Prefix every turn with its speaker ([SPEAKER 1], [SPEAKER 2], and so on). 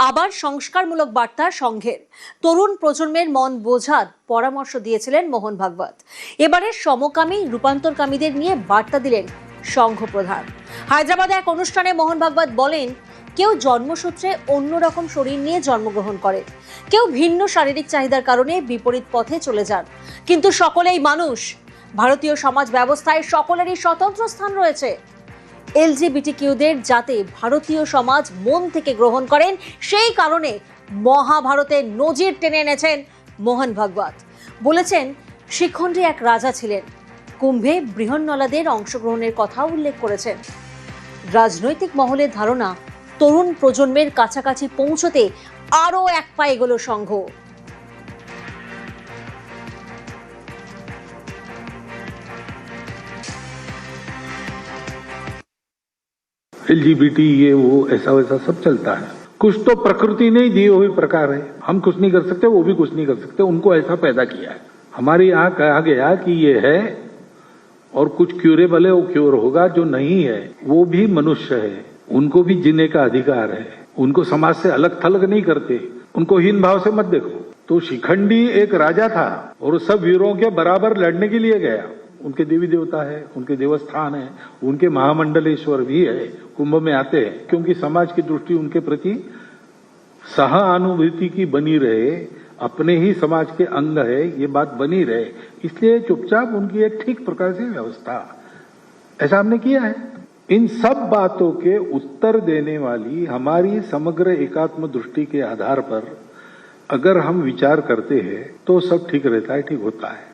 [SPEAKER 1] আবার সংস্কারমূলক বার্তা সংঘের। তরুণ প্রজন্মের মন বোঝার পরামর্শ দিয়েছিলেন মোহন ভাগবত। এবারে সমকামী রূপান্তরকামীদের নিয়ে বার্তা দিলেন সংঘ প্রধান। হায়দ্রাবাদে এক অনুষ্ঠানে মোহন ভাগবত বলেন, কেউ জন্মসূত্রে অন্যরকম শরীর নিয়ে জন্মগ্রহণ করে, কেউ ভিন্ন শারীরিক চাহিদার কারণে বিপরীত পথে চলে যান, কিন্তু সকলেই মানুষ। ভারতীয় সমাজ ব্যবস্থায় সকলেরই স্বতন্ত্র স্থান রয়েছে। এলজিবিটিকিউদের যাতে ভারতীয় সমাজ মন থেকে গ্রহণ করেন, সেই কারণে মহাভারতের নজির টেনে এনেছেন মোহন ভাগবত। বলেছেন, শিখণ্ডে এক রাজা ছিলেন, কুম্ভে বৃহন্নলাদের অংশগ্রহণের কথা উল্লেখ করেছেন। রাজনৈতিক মহলের ধারণা, তরুণ প্রজন্মের কাছাকাছি পৌঁছতে আরও এক পা এগোলো সংঘ।
[SPEAKER 2] LGBT ये वो ऐसा वैसा सब चलता है। कुछ तो प्रकृति ने ही दिए हुए प्रकार है, हम कुछ नहीं कर सकते, वो भी कुछ नहीं कर सकते, उनको ऐसा पैदा किया है। हमारे यहाँ कहा गया कि ये है और कुछ क्यूरेबल है, वो क्योर होगा, जो नहीं है वो भी मनुष्य है, उनको भी जीने का अधिकार है, उनको समाज से अलग थलग नहीं करते, उनको हीन भाव से मत देखो। तो शिखंडी एक राजा था और सब वीरों के बराबर लड़ने के लिए गया। उनके देवी देवता है, उनके देवस्थान है, उनके महामंडलेश्वर भी है, कुंभ में आते हैं, क्योंकि समाज की दृष्टि उनके प्रति सहानुभूति की बनी रहे, अपने ही समाज के अंग है, ये बात बनी रहे, इसलिए चुपचाप उनकी एक ठीक प्रकार से व्यवस्था, ऐसा हमने किया है। इन सब बातों के उत्तर देने वाली हमारी समग्र एकात्म दृष्टि के आधार पर अगर हम विचार करते हैं तो सब ठीक रहता है, ठीक होता है।